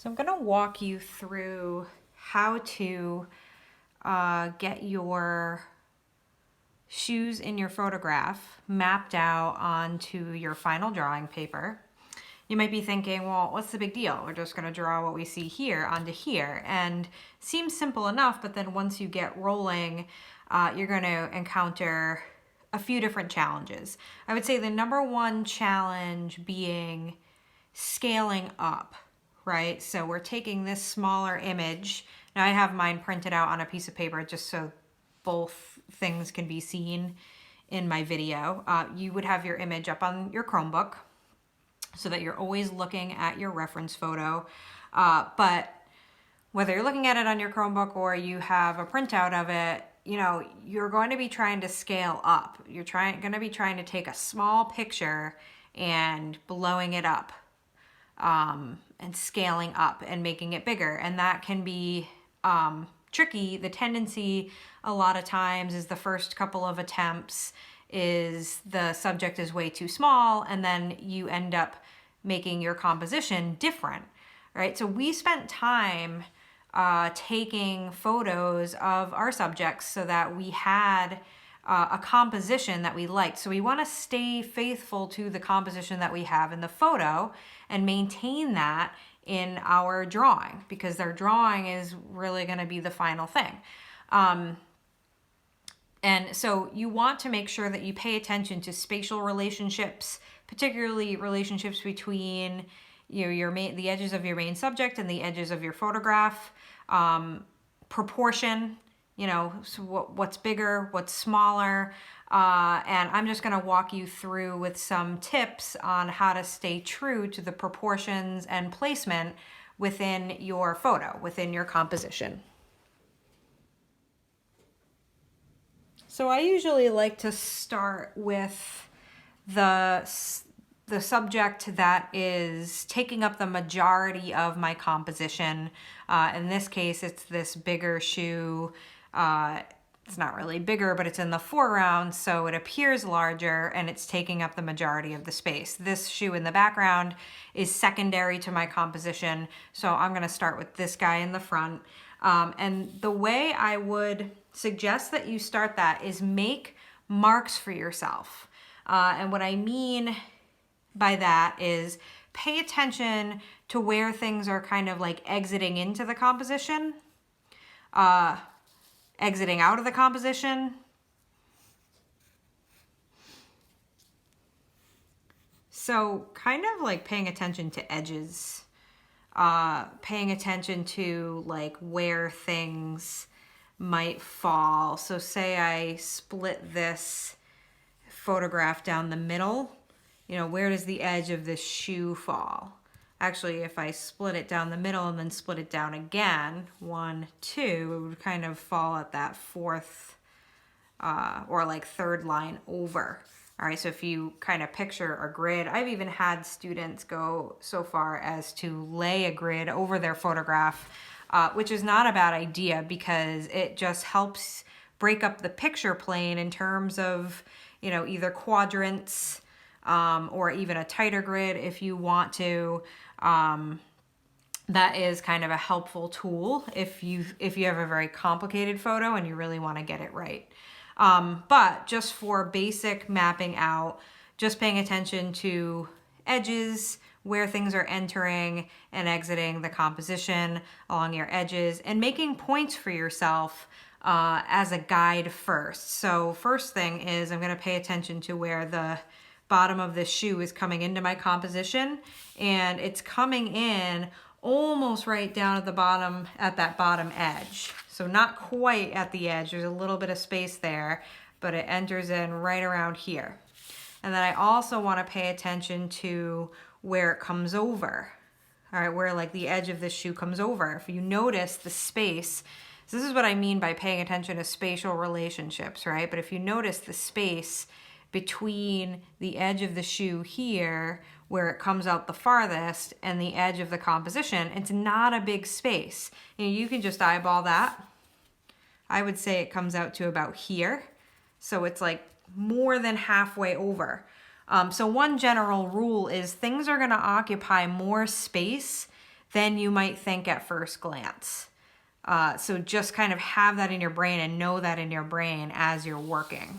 So I'm going to walk you through how to get your shoes in your photograph mapped out onto your final drawing paper. You might be thinking, well, what's the big deal? We're just going to draw what we see here onto here. And seems simple enough, but then once you get rolling, you're going to encounter a few different challenges. I would say the number one challenge being scaling up, right? So we're taking this smaller image. Now I have mine printed out on a piece of paper just so both things can be seen in my video. You would have your image up on your Chromebook so that you're always looking at your reference photo. But whether you're looking at it on your Chromebook or you have a printout of it, you know, you're going to be trying to scale up. You're going to be trying to take a small picture and blowing it up, and scaling up and making it bigger. And that can be tricky. The tendency a lot of times is the first couple of attempts is the subject is way too small, and then you end up making your composition different, right? So we spent time taking photos of our subjects so that we had a composition that we liked. So we want to stay faithful to the composition that we have in the photo and maintain that in our drawing, because their drawing is really going to be the final thing. And so you want to make sure that you pay attention to spatial relationships, particularly relationships between the edges of your main subject and the edges of your photograph, proportion, so what's bigger, what's smaller, and I'm just going to walk you through with some tips on how to stay true to the proportions and placement within your photo, within your composition. So I usually like to start with the subject that is taking up the majority of my composition. In this case, it's this bigger shoe. It's not really bigger, but it's in the foreground, so it appears larger and it's taking up the majority of the space. This shoe in the background is secondary to my composition, so I'm going to start with this guy in the front. And the way I would suggest that you start that is make marks for yourself. And what I mean by that is pay attention to where things are kind of like exiting into the composition, exiting out of the composition. So kind of like paying attention to edges, paying attention to like where things might fall. So say I split this photograph down the middle, where does the edge of this shoe fall? Actually, if I split it down the middle and then split it down again, 1, 2, it would kind of fall at that fourth or like third line over. All right, so if you kind of picture a grid, I've even had students go so far as to lay a grid over their photograph, which is not a bad idea because it just helps break up the picture plane in terms of, either quadrants or even a tighter grid if you want to. That is kind of a helpful tool if you have a very complicated photo and you really want to get it right. But just for basic mapping out, just paying attention to edges, where things are entering and exiting the composition along your edges, and making points for yourself as a guide first. So first thing is I'm going to pay attention to where the bottom of this shoe is coming into my composition, and it's coming in almost right down at the bottom, at that bottom edge. So not quite at the edge, there's a little bit of space there, but it enters in right around here. And then I also want to pay attention to where it comes over. All right, where like the edge of this shoe comes over. If you notice the space, so this is what I mean by paying attention to spatial relationships, right? But if you notice the space between the edge of the shoe here, where it comes out the farthest, and the edge of the composition, it's not a big space. You can just eyeball that. I would say it comes out to about here. So it's like more than halfway over. So one general rule is things are going to occupy more space than you might think at first glance. So just kind of have that in your brain and know that in your brain as you're working.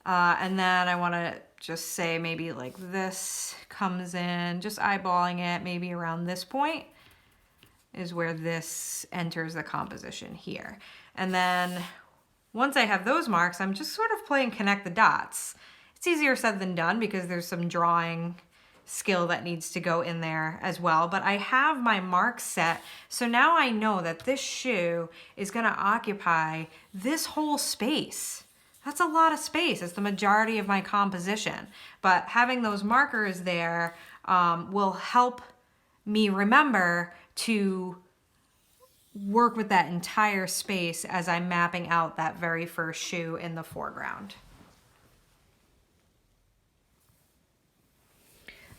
And then I want to just say maybe like this comes in, just eyeballing it, maybe around this point is where this enters the composition here. And then once I have those marks, I'm just sort of playing connect the dots. It's easier said than done because there's some drawing skill that needs to go in there as well. But I have my marks set, so now I know that this shoe is gonna occupy this whole space. That's a lot of space. It's the majority of my composition. But having those markers there will help me remember to work with that entire space as I'm mapping out that very first shoe in the foreground.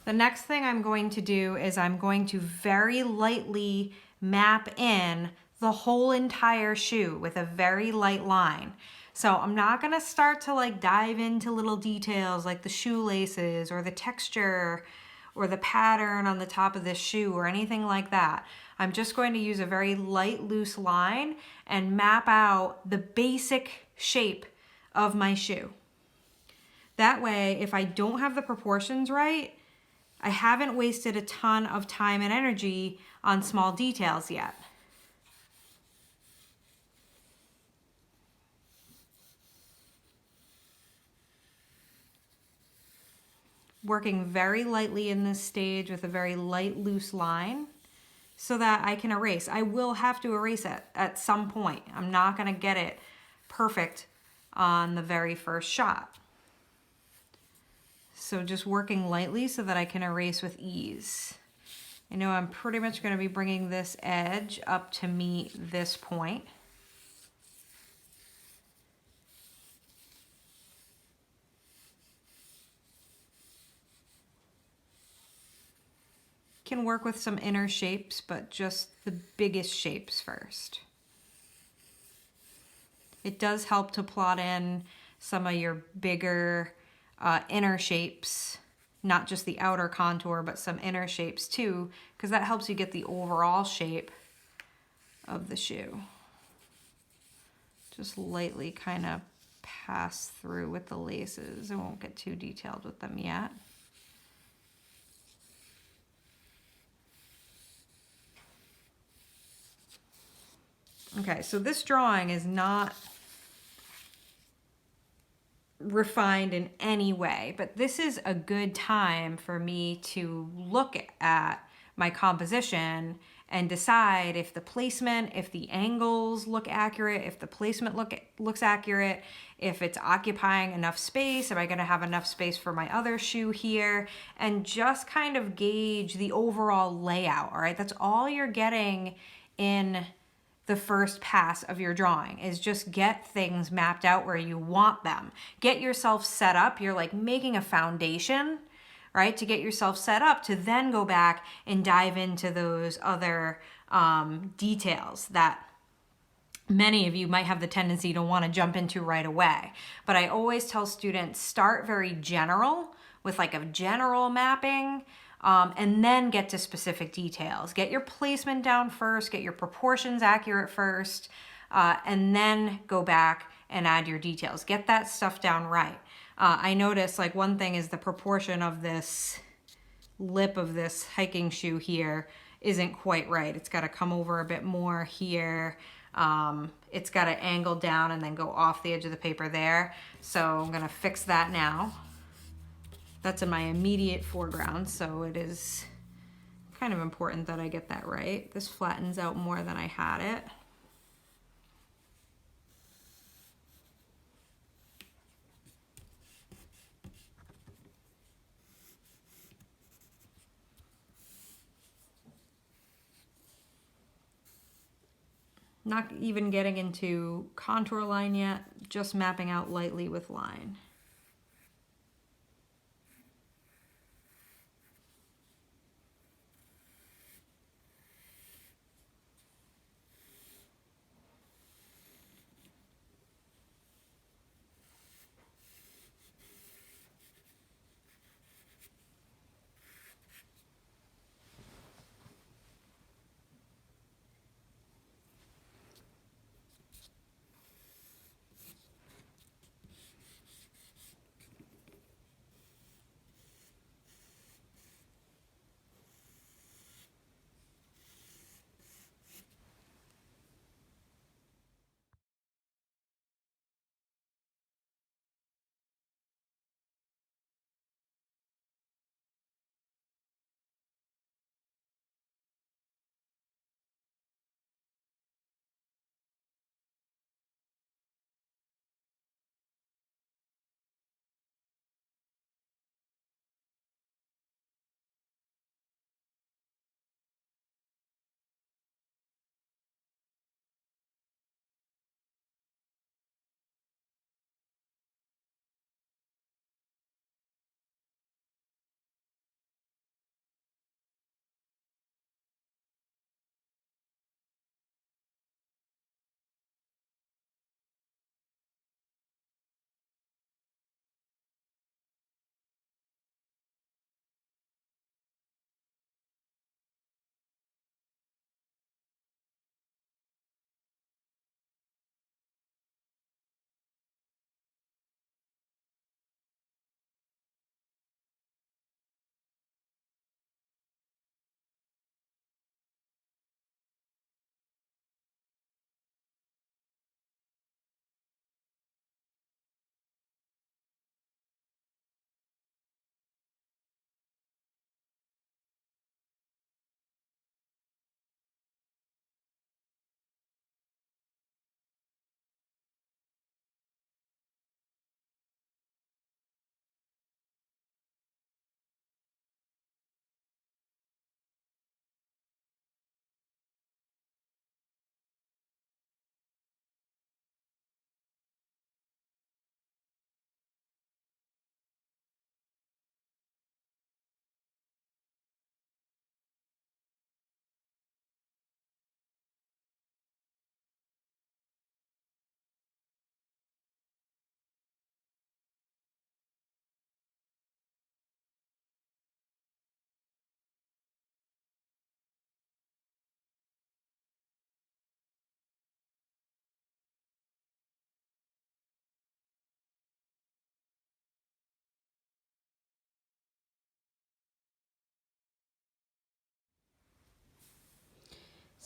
The next thing I'm going to do is I'm going to very lightly map in the whole entire shoe with a very light line. So I'm not gonna start to like dive into little details like the shoelaces or the texture or the pattern on the top of this shoe or anything like that. I'm just going to use a very light, loose line and map out the basic shape of my shoe. That way, if I don't have the proportions right, I haven't wasted a ton of time and energy on small details yet. Working very lightly in this stage with a very light, loose line so that I can erase. I will have to erase it at some point. I'm not gonna get it perfect on the very first shot. So just working lightly so that I can erase with ease. I know I'm pretty much gonna be bringing this edge up to meet this point. Can work with some inner shapes, but just the biggest shapes first. It does help to plot in some of your bigger inner shapes, not just the outer contour, but some inner shapes too, because that helps you get the overall shape of the shoe. Just lightly kind of pass through with the laces. I won't get too detailed with them yet. Okay, so this drawing is not refined in any way, but this is a good time for me to look at my composition and decide if the placement, if the angles look accurate, if the placement looks accurate, if it's occupying enough space, am I gonna have enough space for my other shoe here, and just kind of gauge the overall layout, all right? That's all you're getting in the first pass of your drawing, is just get things mapped out where you want them. Get yourself set up. You're like making a foundation, right? To get yourself set up to then go back and dive into those other details that many of you might have the tendency to want to jump into right away. But I always tell students, start very general with like a general mapping, and then get to specific details. Get your placement down first, get your proportions accurate first, and then go back and add your details. Get that stuff down right. I noticed like one thing is the proportion of this lip of this hiking shoe here isn't quite right. It's got to come over a bit more here. It's got to angle down and then go off the edge of the paper there. So I'm going to fix that now. That's in my immediate foreground, so it is kind of important that I get that right. This flattens out more than I had it. Not even getting into contour line yet, just mapping out lightly with line.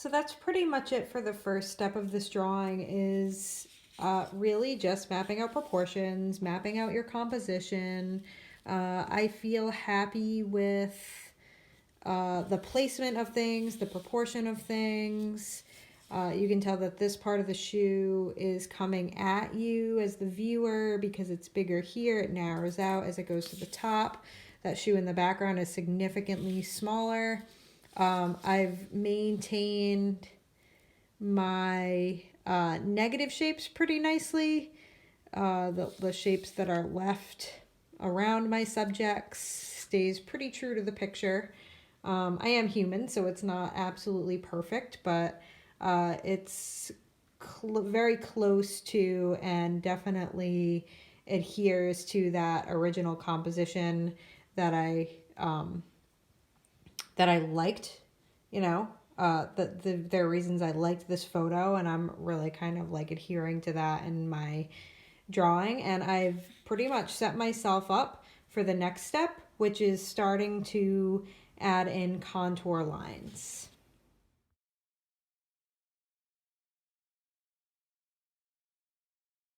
So that's pretty much it for the first step of this drawing is really just mapping out proportions, mapping out your composition. I feel happy with the placement of things, the proportion of things. You can tell that this part of the shoe is coming at you as the viewer because it's bigger here. It narrows out as it goes to the top. That shoe in the background is significantly smaller. I've maintained my negative shapes pretty nicely. The shapes that are left around my subjects stays pretty true to the picture. I am human, so it's not absolutely perfect, but it's very close to and definitely adheres to that original composition that I liked, you know. There are reasons I liked this photo, and I'm really kind of like adhering to that in my drawing. And I've pretty much set myself up for the next step, which is starting to add in contour lines.